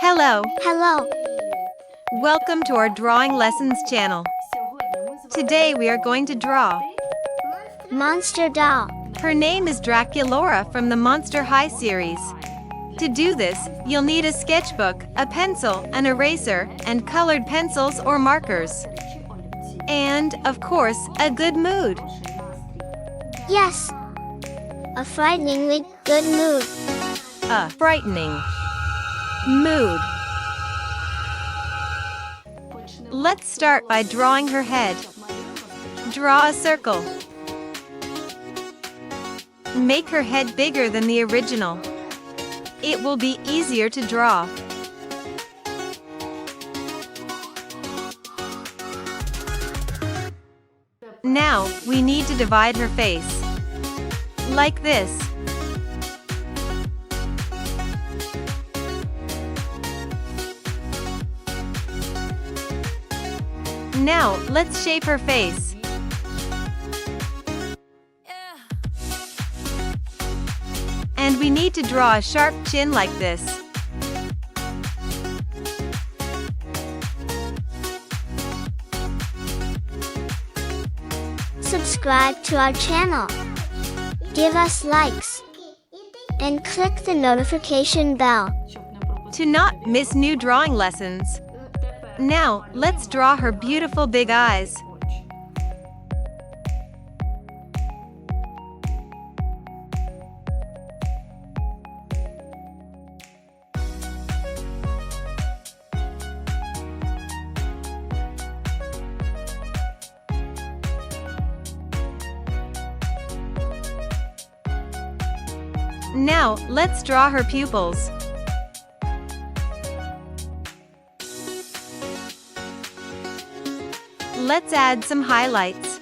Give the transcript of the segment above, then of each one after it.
Hello, Hello. welcome to our drawing lessons channel. Today we are going to draw. Monster doll. Her name is Draculaura from the Monster High series. To do this, you'll need a sketchbook, a pencil, an eraser, and colored pencils or markers. And, of course, a good mood. Yes. A frighteningly good mood. A frightening mood. Let's start by drawing her head. Draw a circle. Make her head bigger than the original. It will be easier to draw. Now, we need to divide her face. Like this. Now, let's shape her face. And we need to draw a sharp chin like this. Subscribe to our channel. Give us likes. And click the notification bell to not miss new drawing lessons. Now, let's draw her beautiful big eyes. Now, let's draw her pupils. Let's add some highlights.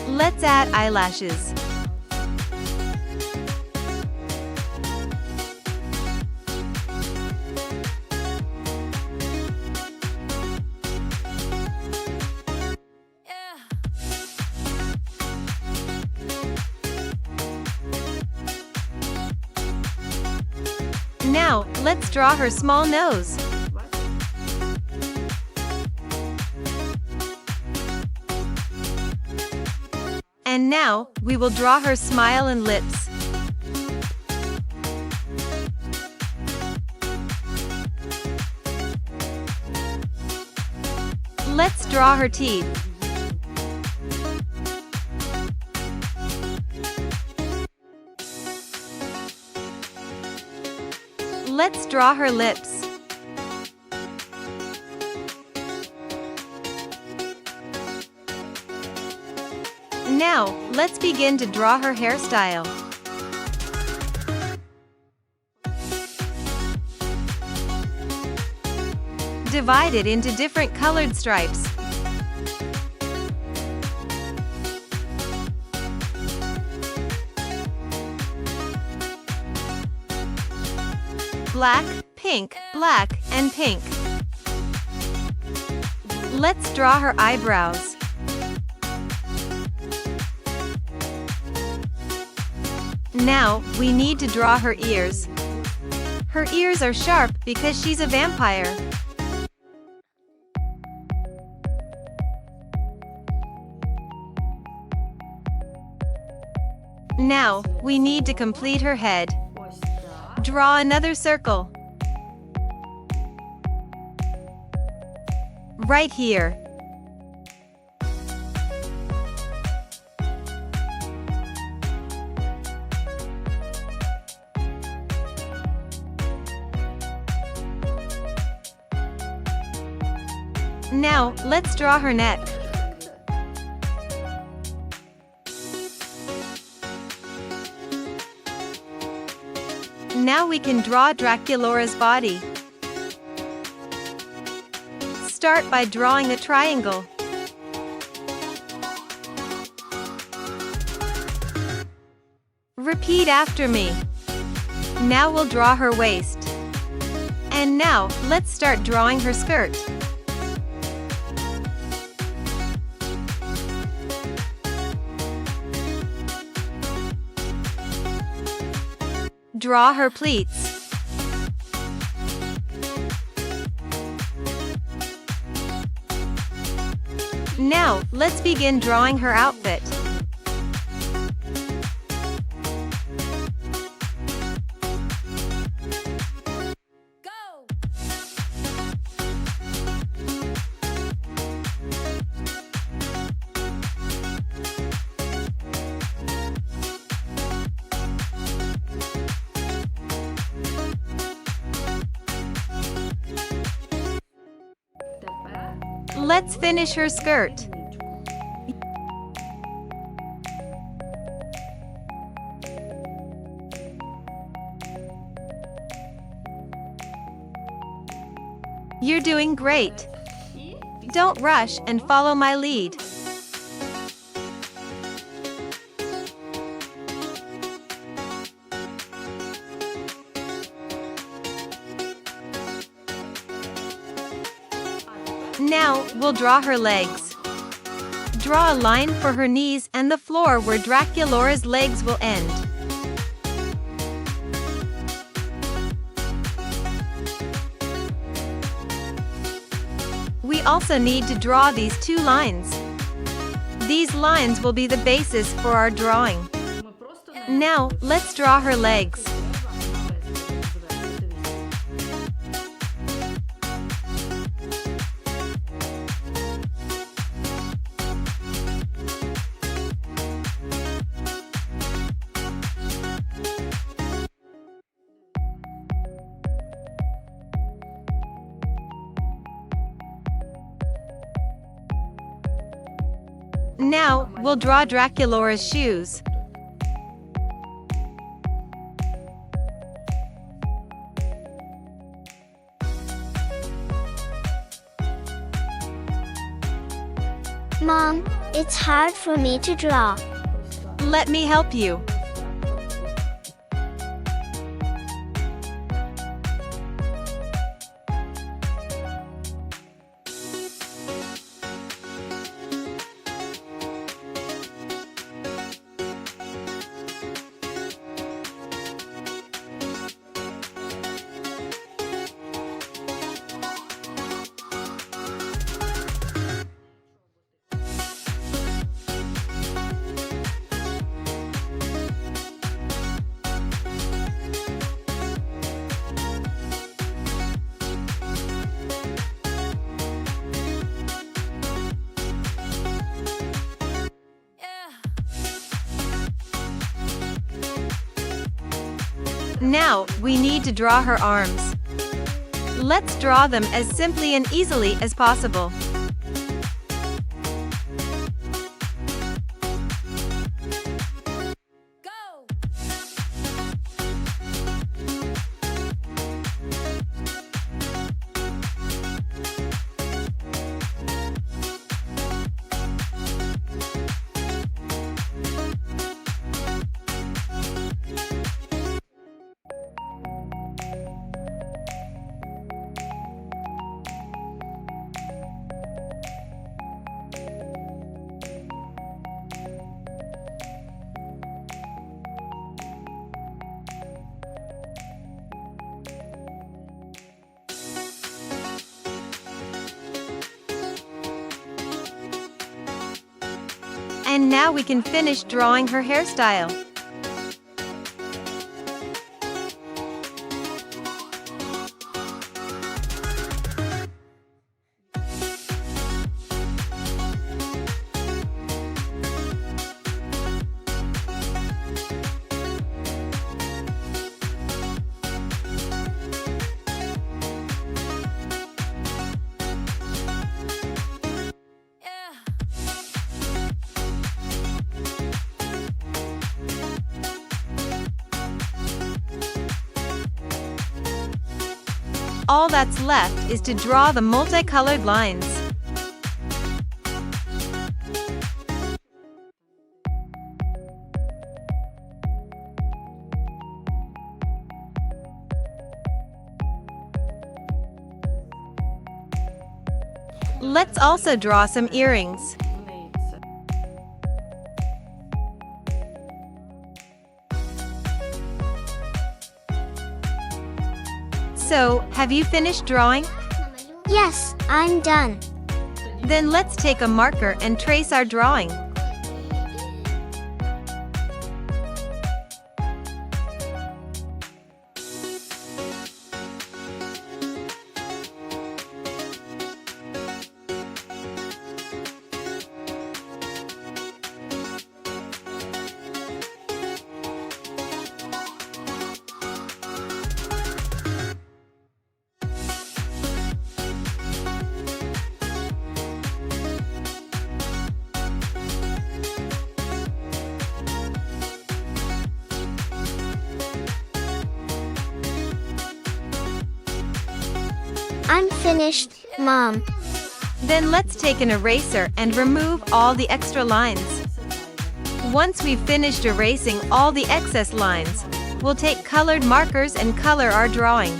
Let's add eyelashes. Now, let's draw her small nose. And now, we will draw her smile and lips. Let's draw her teeth. Let's draw her lips. Now, let's begin to draw her hairstyle. Divide it into different colored stripes. Black, pink, black, and pink. Let's draw her eyebrows. Now, we need to draw her ears. Her ears are sharp because she's a vampire. Now, we need to complete her head. Draw another circle. Right here. Now, let's draw her neck. Now we can draw Draculaura's body. Start by drawing a triangle. Repeat after me. Now we'll draw her waist. And now, let's start drawing her skirt. Draw her pleats. Now, let's begin drawing her outfit. Let's finish her skirt. You're doing great. Don't rush and follow my lead. Now, we'll draw her legs. Draw a line for her knees and the floor where Draculaura's legs will end. We also need to draw these two lines. These lines will be the basis for our drawing. Now, let's draw her legs. Now, we'll draw Draculaura's shoes. Mom, it's hard for me to draw. Let me help you. Now, we need to draw her arms. Let's draw them as simply and easily as possible. And now we can finish drawing her hairstyle. All that's left is to draw the multicolored lines. Let's also draw some earrings. So, have you finished drawing? Yes, I'm done. Then let's take a marker and trace our drawing. I'm finished, Mom. Then let's take an eraser and remove all the extra lines. Once we've finished erasing all the excess lines, we'll take colored markers and color our drawing.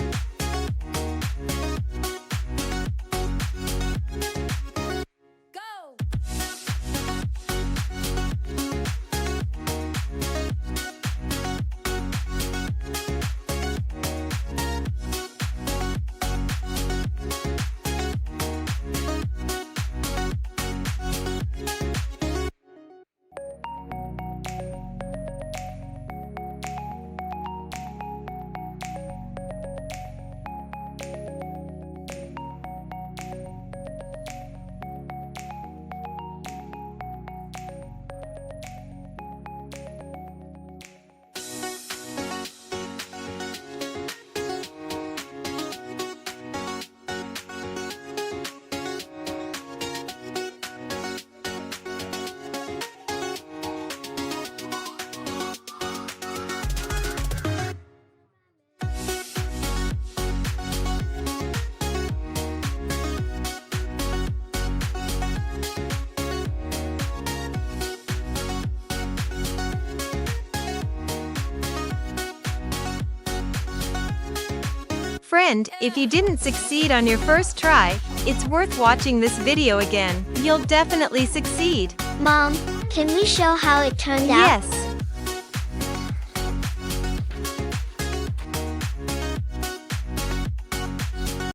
Friend, if you didn't succeed on your first try, it's worth watching this video again. You'll definitely succeed. Mom, can we show how it turned out? Yes.